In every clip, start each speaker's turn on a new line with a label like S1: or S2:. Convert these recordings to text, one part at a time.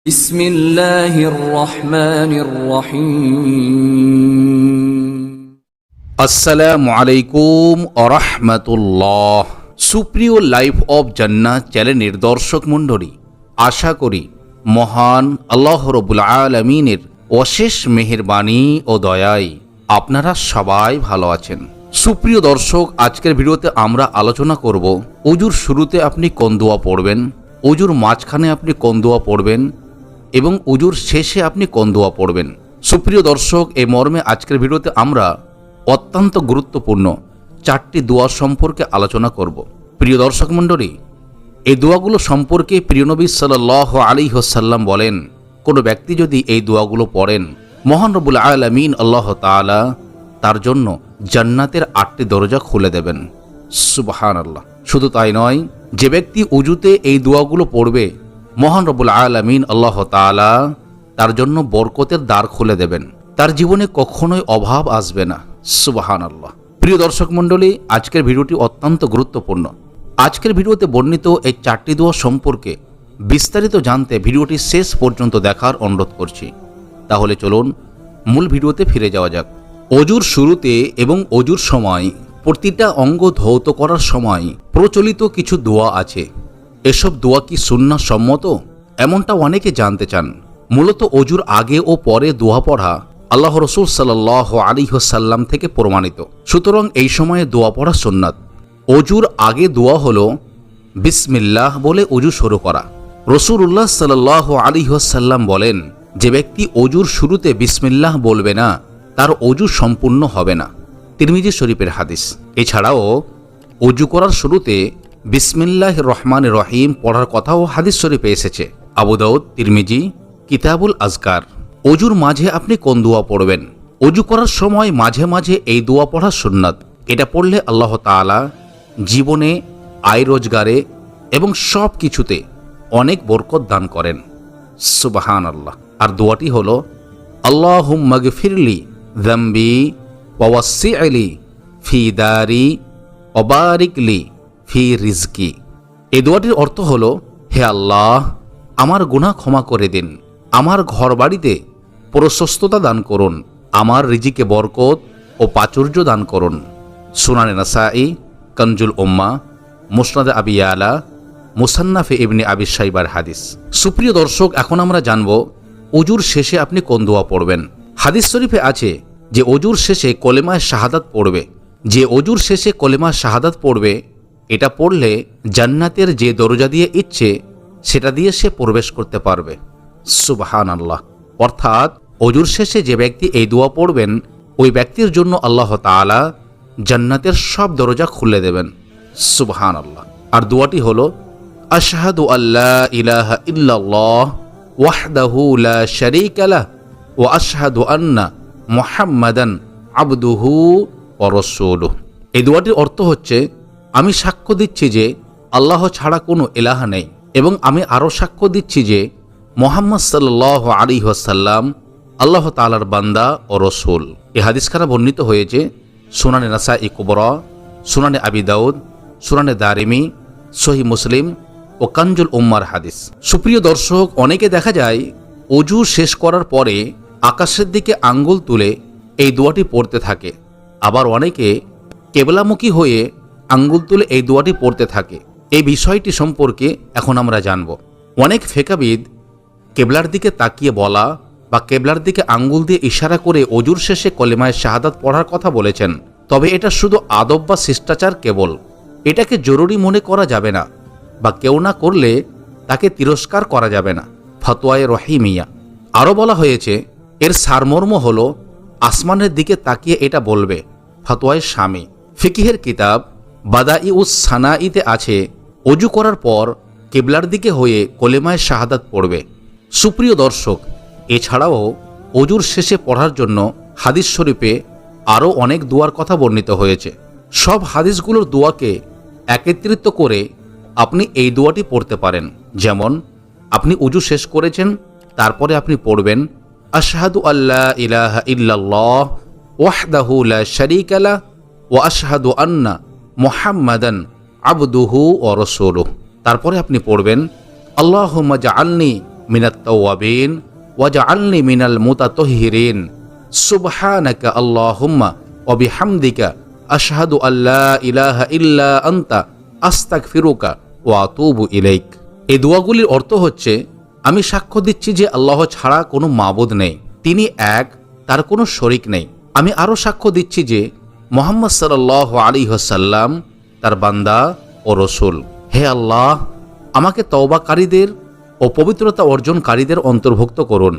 S1: بسم الله الرحمن الرحيم
S2: আসসালামু আলাইকুম আরহামাতুল্লাহ। সুপ্রিয় লাইফ অব জান্নাত চ্যানেলের দর্শক মণ্ডলী, আশা করি মহান আল্লাহ রব্বুল আলামিনের অশেষ মেহেরবানি ও দয়ায় আপনারা সবাই ভালো আছেন। সুপ্রিয় দর্শক, আজকের ভিডিওতে আমরা আলোচনা করব ওজুর শুরুতে আপনি কোন দোয়া পড়বেন, ওজুর মাঝখানে আপনি কোন দোয়া পড়বেন এবং ওজুর শেষে আপনি কোন দোয়া পড়বেন। সুপ্রিয় দর্শক, এই মর্মে আজকের ভিডিওতে আমরা অত্যন্ত গুরুত্বপূর্ণ 4টি দোয়া সম্পর্কে আলোচনা করব। প্রিয় দর্শক মণ্ডলী, এই দোয়াগুলো সম্পর্কে প্রিয় নবী সাল্লাল্লাহু আলাইহি ওয়াসাল্লাম বলেন, কোনো ব্যক্তি যদি এই দোয়াগুলো পড়েন, মহান রব্বুল আলামিন আল্লাহ তাআলা তার জন্য জান্নাতের 8টি দরজা খুলে দেবেন। সুবহানাল্লাহ। শুধু তাই নয়, যে ব্যক্তি ওযুতে এই দোয়াগুলো পড়বে, মহান রব্বুল আলামিন আল্লাহ তাআলা তার জন্য বরকতের দ্বার খুলে দেবেন, তার জীবনে কখনোই অভাব আসবে না। সুবহানাল্লাহ। প্রিয় দর্শক মণ্ডলী, আজকের ভিডিওটি অত্যন্ত গুরুত্বপূর্ণ। আজকের ভিডিওতে বর্ণিত এই 4টি দোয়া সম্পর্কে বিস্তারিত জানতে ভিডিওটি শেষ পর্যন্ত দেখার অনুরোধ করছি। তাহলে চলুন মূল ভিডিওতে ফিরে যাওয়া যাক। অজুর শুরুতে এবং অজুর সময় প্রতিটা অঙ্গ ধৌত করার সময় প্রচলিত কিছু দোয়া আছে। এসব দোয়া কি সুন্নাহ সম্মত? এমনটা অনেকে জানতে চান। মূলত অজুর আগে ও পরে দোয়া পড়া আল্লাহ রাসূল সাল্লাল্লাহু আলাইহি ওয়াসাল্লাম থেকে প্রমাণিত। সুতরাং এই সময়ে দোয়া পড়া সুন্নাত। অজুর আগে দোয়া হলো বিসমিল্লাহ বলে অজু শুরু করা। রাসূলুল্লাহ সাল্লাল্লাহু আলাইহি ওয়াসাল্লাম বলেন, যে ব্যক্তি অজুর শুরুতে বিসমিল্লাহ বলবে না, তার অজু সম্পূর্ণ হবে না। তিরমিজি শরীফের হাদিস। এছাড়াও অজু করার শুরুতে বিসমিল্লাহির রহমানির রহিম পড়ার কথাও হাদিস শরীফে এসেছে। আবু দাউদ, তিরমিজি, কিতাবুল আজকার। অজুর মাঝে আপনি কোন দোয়া পড়বেন? অজু করার সময় মাঝে মাঝে এই দোয়া পড়া সুন্নাত। এটা পড়লে আল্লাহ তাআলা জীবনে, আয় রোজগারে এবং সব কিছুতে অনেক বরকত দান করেন। সুবহানাল্লাহ। আর দোয়াটি হলো আল্লাহুম্মা গফিরলি যামবি ওয়া ওয়াসসি'লি ফি দারি ওয়া বারিকলি ফি রিজকি। এই দোয়াটির অর্থ হলো, হে আল্লাহ, আমার গুনাহ ক্ষমা করে দিন, আমার ঘর বাড়িতে প্রশস্ততা দান করুন, আমার রিজিকে বরকত ও প্রাচুর্য দান করুন। সুনানে নাসাই, কানজুল উম্মাহ, মুসনাদে আবি ইয়ালা, মুসান্নাফে ইবনে আবি শাইবার হাদিস। সুপ্রিয় দর্শক, এখন আমরা জানব ওজুর শেষে আপনি কোন দোয়া পড়বেন। হাদিস শরীফে আছে যে ওজুর শেষে কলেমায়ে শাহাদাত পড়বে। যে ওজুর শেষে কলেমায়ে শাহাদাত পড়বে, এটা পড়লে জান্নাতের যে দরজা দিয়ে ইচ্ছে সেটা দিয়ে সে প্রবেশ করতে পারবে। সুবহানাল্লাহ। অর্থাৎ অজুর শেষে যে ব্যক্তি এই দোয়া পড়বেন, ওই ব্যক্তির জন্য আল্লাহ তাআলা জান্নাতের সব দরজা খুলে দেবেন। সুবহানাল্লাহ। আর দোয়াটি হলো আশহাদু আল্লা ইলাহা ইল্লাল্লাহ ওয়াহদাহু লা শারীকা লাহ ওয়া আশহাদু আন্না মুহাম্মাদান আবদুহু ওয়া রাসূলুহু। এই দোয়াটির অর্থ হচ্ছে, আমি সাক্ষ্য দিচ্ছি যে আল্লাহ ছাড়া কোনো ইলাহা নেই এবং আমি আরও সাক্ষ্য দিচ্ছি যে মুহাম্মদ সাল্লাল্লাহু আলাইহি ওয়াসাল্লাম আল্লাহ তাআলার বান্দা ও রাসূল। এই হাদিস খানা বর্ণিত হয়েছে সুনানে নাসাই কুবরা, সুনানে আবি দাউদ, সুনানে দারিমি, সহিহ মুসলিম ও কানজুল উম্মার হাদিস। সুপ্রিয় দর্শক, অনেকে দেখা যায় অজু শেষ করার পরে আকাশের দিকে আঙ্গুল তুলে এই দোয়াটি পড়তে থাকে। আবার অনেকে কেবলামুখী হয়ে আঙ্গুল তুলে এই দোয়াটি পড়তে থাকে। এই বিষয়টি সম্পর্কে এখন আমরা জানব। অনেক ফিকহবিদ কেবলার দিকে তাকিয়ে বলা বা কেবলার দিকে আঙ্গুল দিয়ে ইশারা করে অজুর শেষে কলেমায়ে শাহাদাত পড়ার কথা বলেছেন। তবে এটা শুধু আদব বা শিষ্টাচার কেবল। এটাকে জরুরি মনে করা যাবে না বা কেউ না করলে তাকে তিরস্কার করা যাবে না। ফতোয়ায়ে রহিমিয়া। আরও বলা হয়েছে, এর সারমর্ম হল আসমানের দিকে তাকিয়ে এটা বলবে। ফতোয়ায়ে শামী। ফিকহের কিতাব বাদাইউস সানাইতে আছে, অজু করার পর কেবলার দিকে হয়ে কলেমায়ে শাহাদাত পড়বে। সুপ্রিয় দর্শক, এছাড়াও অজুর শেষে পড়ার জন্য হাদিস শরীফে আরও অনেক দোয়ার কথা বর্ণিত হয়েছে। সব হাদিসগুলোর দোয়াকে একত্রিত করে আপনি এই দোয়াটি পড়তে পারেন। যেমন, আপনি অজু শেষ করেছেন, তারপরে আপনি পড়বেন আশহাদু আল্লা ইলাহা ইল্লাল্লাহ ওয়াহদাহু লা শারীকা লাহ ওয়া আশহাদু আন্না মুহাম্মাদান আবদুহু ওয়া রাসূলুহু। তারপরে আপনি পড়বেন আল্লাহুম্মা জাআলনি মিনাত তাওয়াবিন ওয়াজআলনি মিনাল মুতাতাহহিরিন সুবহানাকা আল্লাহুম্মা ওয়া বিহামদিকা আশহাদু আল্লা ইলাহা ইল্লা আনতা আস্তাগফিরুকা ওয়া আতুবু ইলাইক। এই দোয়াগুলির অর্থ হচ্ছে, আমি সাক্ষ্য দিচ্ছি যে আল্লাহ ছাড়া কোনো মাবুদ নেই, তিনি এক, তার কোনো শরিক নেই। আমি আরও সাক্ষ্য দিচ্ছি যে মুহাম্মদ সাল্লাল্লাহু আলাইহি ওয়াসাল্লাম তার বান্দা ও রসুল। হে আল্লাহ, আমাকে তওবাকারীদের ও পবিত্রতা অর্জনকারীদের অন্তর্ভুক্ত করুন।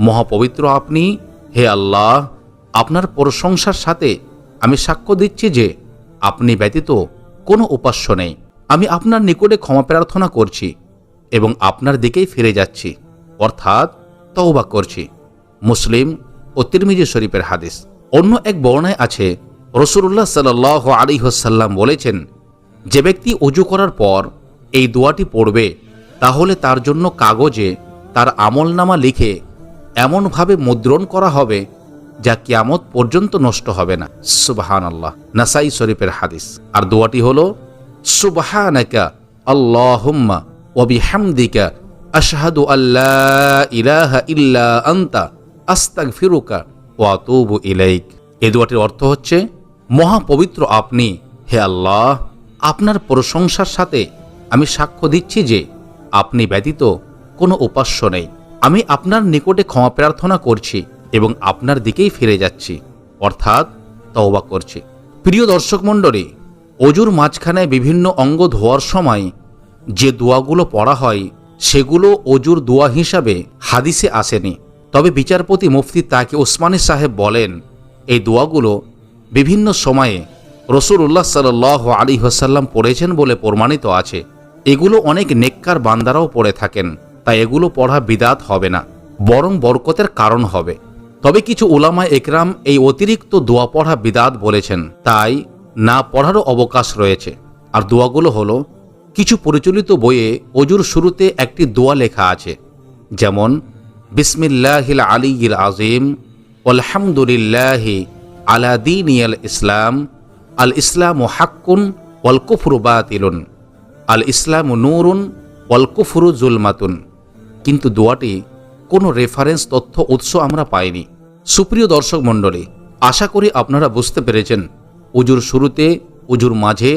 S2: মহাপবিত্র আপনি, হে আল্লাহ, আপনার প্রশংসার সাথে আমি সাক্ষ্য দিচ্ছি যে আপনি ব্যতীত কোনো উপাস্য নেই। আমি আপনার নিকটে ক্ষমা প্রার্থনা করছি এবং আপনার দিকেই ফিরে যাচ্ছি, অর্থাৎ তওবা করছি। মুসলিম ও তিরমিজি শরীফের হাদিস। অন্য এক বর্ণায় আছে, রাসূলুল্লাহ সাল্লাল্লাহু আলাইহি ওয়াসাল্লাম বলেছেন, যে ব্যক্তি ওযু করার পর এই দোয়াটি পড়বে তাহলে তার জন্য কাগজে তার আমলনামা লিখে এমনভাবে মুদ্রণ করা হবে যা কিয়ামত পর্যন্ত নষ্ট হবে না। সুবহানাল্লাহ। নাসাই শরীফের হাদিস। আর দোয়াটি হলো, সুবহানাকা আল্লাহুম্মা ওয়া বিহামদিকা আশহাদু আল্লা ইলাহা ইল্লা আনতা আস্তাগফিরুকা ওয়া আতুবু ইলাইক। এই দোয়াটির অর্থ হচ্ছে, মহাপবিত্র আপনি, হে আল্লাহ, আপনার প্রশংসার সাথে আমি সাক্ষ্য দিচ্ছি যে আপনি ব্যতীত কোনো উপাস্য নেই। আমি আপনার নিকটে ক্ষমা প্রার্থনা করছি এবং আপনার দিকেই ফিরে যাচ্ছি, অর্থাৎ তওবা করছি। প্রিয় দর্শক মণ্ডলী, অজুর মাঝখানে বিভিন্ন অঙ্গ ধোয়ার সময় যে দোয়াগুলো পড়া হয় সেগুলো অজুর দোয়া হিসাবে হাদিসে আসেনি। তবে বিচারপতি মুফতি তাকি ওসমানী সাহেব বলেন, এই দোয়াগুলো বিভিন্ন সময়ে রাসূলুল্লাহ সাল্লাল্লাহু আলাইহি ওয়াসাল্লাম পড়েছেন বলে প্রমাণিত আছে। এগুলো অনেক নেককার বান্দারাও পড়ে থাকেন, তাই এগুলো পড়া বিদআত হবে না, বরং বরকতের কারণ হবে। তবে কিছু উলামা একরাম এই অতিরিক্ত দোয়া পড়া বিদআত বলেছেন, তাই না পড়ারও অবকাশ রয়েছে। আর দোয়াগুলো হলো, কিছু পরিচালিত বইয়ে অজুর শুরুতে একটি দোয়া লেখা আছে, যেমন বিসমিল্লাহিল আলিয়্যিল আযীম আলহামদুলিল্লাহি আলা দীনিল ইসলাম আল ইসলামু হাক্কুন ওয়াল কুফরু বাতিলুন আল ইসলামু নূরুন ওয়াল কুফরু জুলমাতুন। কিন্তু দোয়াটি কোনো রেফারেন্স তথ্য উৎস আমরা পাইনি। সুপ্রিয় দর্শক মণ্ডলী, আশা করি আপনারা বুঝতে পেরেছেন উজুর শুরুতে, উজুর মাঝে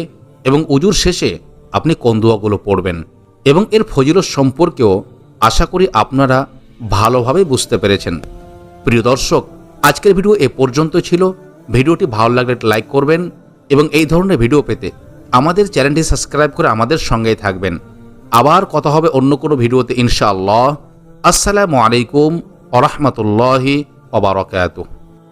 S2: এবং উজুর শেষে আপনি কোন দোয়াগুলো পড়বেন, এবং এর ফজিলত সম্পর্কেও আশা করি আপনারা ভালোভাবে বুঝতে পেরেছেন। প্রিয় দর্শক, আজকের ভিডিও এ পর্যন্ত ছিল। ভিডিওটি ভালো লাগলে লাইক করবেন এবং এই ধরনের ভিডিও পেতে আমাদের চ্যানেলটি সাবস্ক্রাইব করে আমাদের সঙ্গেই থাকবেন। আবার কথা হবে অন্য কোনো ভিডিওতে ইনশাআল্লাহ। আসসালামু আলাইকুম ওয়া রাহমাতুল্লাহি ওয়া বারাকাতুহু।